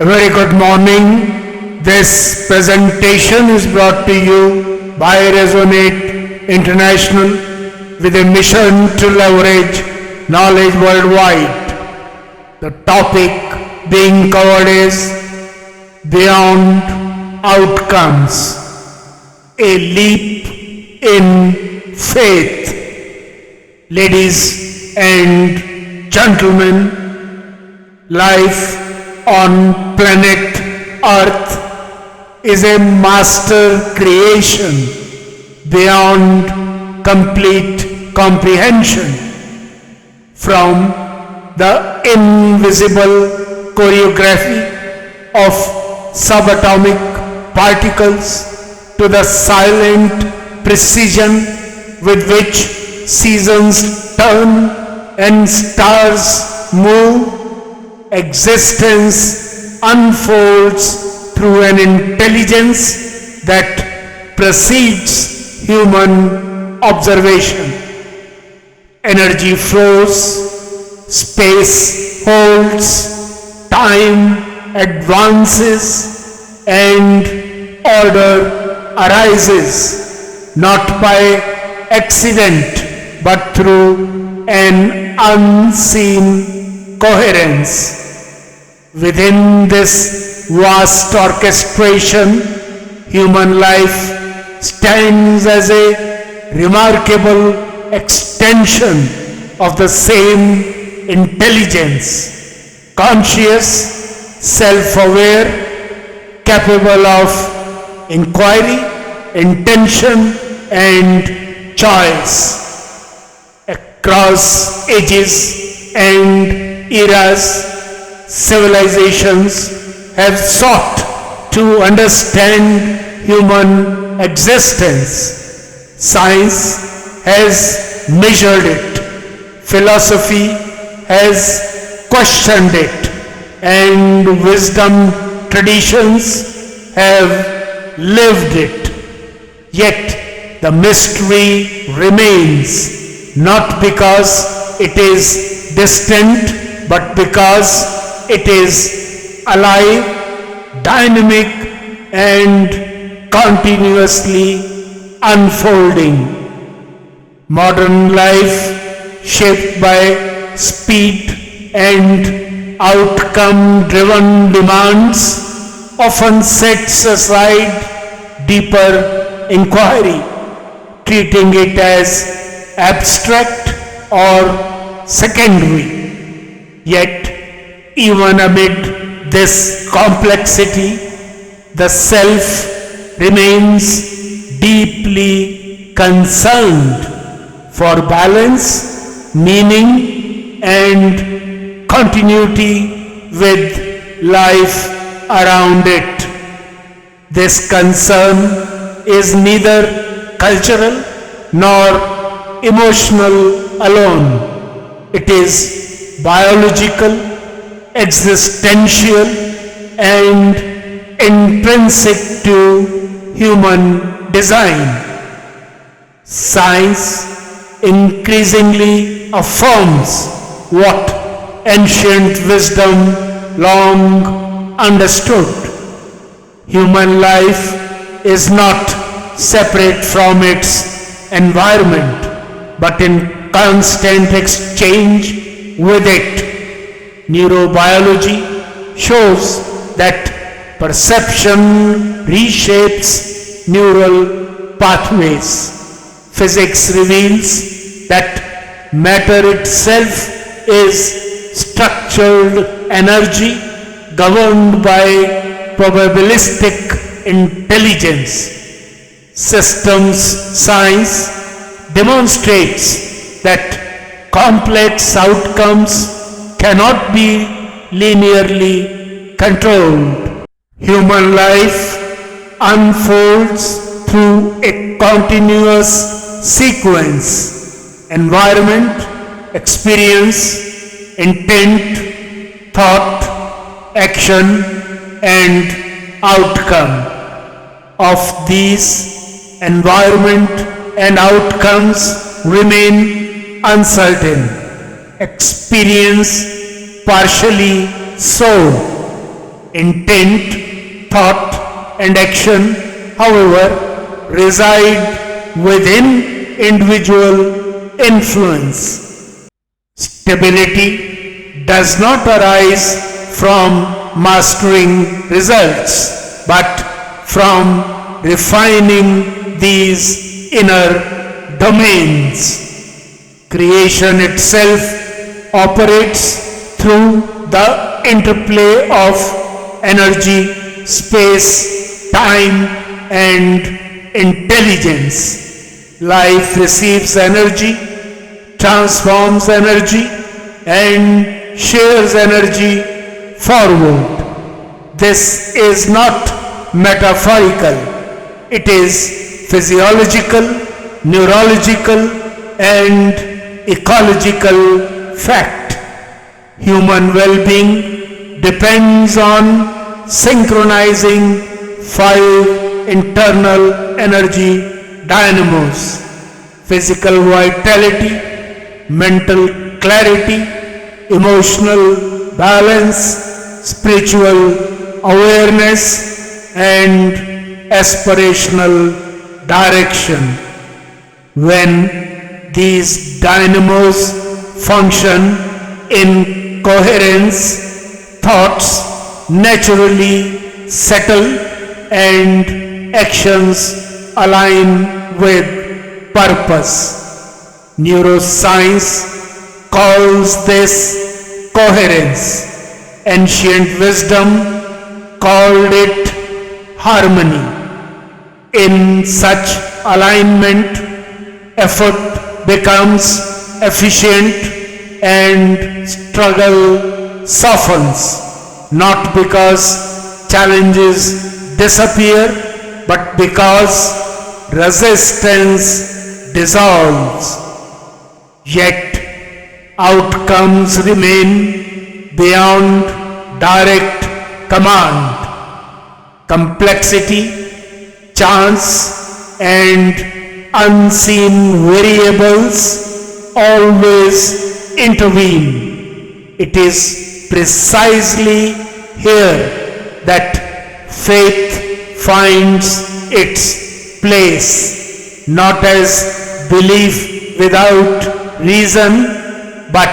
A very good morning. This presentation is brought to you by Resonate International with a mission to leverage knowledge worldwide. The topic being covered is Beyond Outcomes, a leap in faith. Ladies and gentlemen, life on planet Earth is a master creation beyond complete comprehension. From the invisible choreography of subatomic particles to the silent precision with which seasons turn and stars move, existence unfolds through an intelligence that precedes human observation. Energy flows, space holds, time advances, and order arises, not by accident but through an unseen coherence. Within this vast orchestration, human life stands as a remarkable extension of the same intelligence, conscious, self-aware, capable of inquiry, intention, and choice. Across ages and eras, civilizations have sought to understand human existence. Science has measured it, philosophy has questioned it, and wisdom traditions have lived it. Yet the mystery remains, not because it is distant, but because it is alive, dynamic, and continuously unfolding. Modern life, shaped by speed and outcome-driven demands, often sets aside deeper inquiry, treating it as abstract or secondary. Yet, even amid this complexity, the self remains deeply concerned for balance, meaning, and continuity with life around it. This concern is neither cultural nor emotional alone. It is biological, existential, and intrinsic to human design. Science increasingly affirms what ancient wisdom long understood. Human life is not separate from its environment, but in constant exchange with it. Neurobiology shows that perception reshapes neural pathways. Physics reveals that matter itself is structured energy governed by probabilistic intelligence. Systems science demonstrates that complex outcomes cannot be linearly controlled. Human life unfolds through a continuous sequence: environment, experience, intent, thought, action, and outcome. Of these, environment and outcomes remain uncertain. Experience partially so. Intent, thought, and action, however, reside within individual influence. Stability does not arise from mastering results, but from refining these inner domains. Creation itself operates through the interplay of energy, space, time, and intelligence. Life receives energy, transforms energy, and shares energy forward. This is not metaphorical. It is physiological, neurological, and ecological fact. Human well-being depends on synchronizing 5 internal energy dynamos: physical vitality, mental clarity, emotional balance, spiritual awareness, and aspirational direction. When these dynamos function in coherence, thoughts naturally settle and actions align with purpose. Neuroscience calls this coherence. Ancient wisdom called it harmony. In such alignment, effort becomes efficient and struggle softens, not because challenges disappear, but because resistance dissolves. Yet outcomes remain beyond direct command. Complexity, chance, and unseen variables always intervene. It is precisely here that faith finds its place, not as belief without reason, but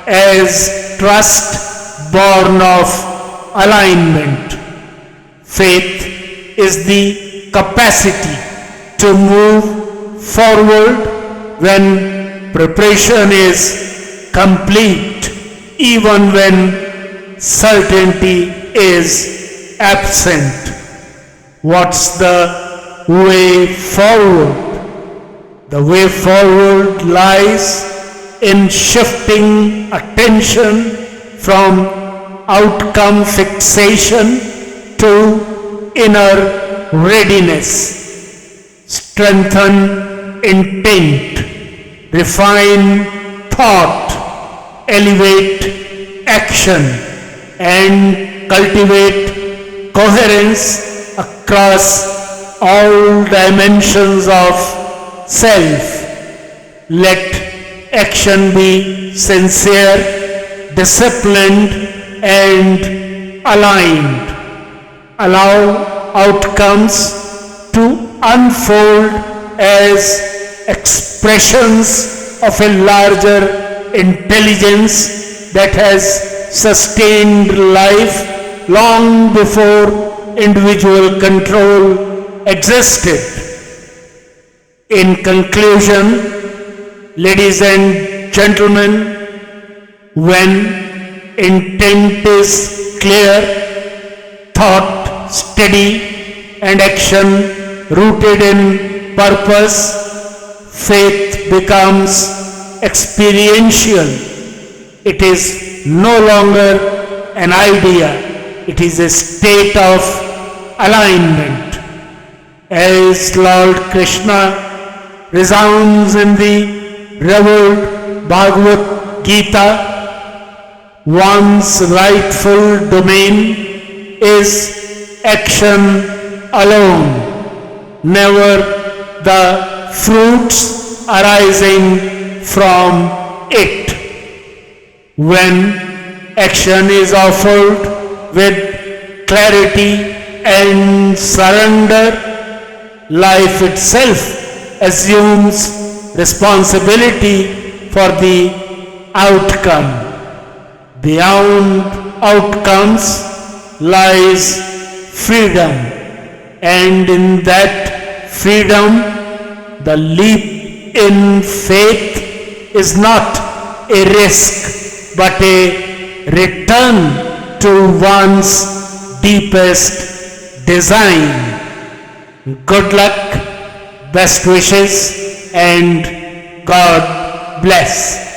as trust born of alignment. Faith is the capacity to move forward when preparation is complete, even when certainty is absent. What's the way forward? The way forward lies in shifting attention from outcome fixation to inner readiness. Strengthen intent, refine thought, elevate action, and cultivate coherence across all dimensions of self. Let action be sincere, disciplined, and aligned. Allow outcomes to unfold as expressions of a larger intelligence that has sustained life long before individual control existed. In conclusion, ladies and gentlemen, when intent is clear, thought steady, and action rooted in purpose, faith becomes experiential. It is no longer an idea, it is a state of alignment. As Lord Krishna resounds in the revered Bhagavad Gita, one's rightful domain is action alone, never the fruits arising from it. When action is offered with clarity and surrender, life itself assumes responsibility for the outcome. Beyond outcomes lies freedom, and in that freedom, the leap in faith is not a risk but a return to one's deepest design. Good luck, best wishes, and God bless.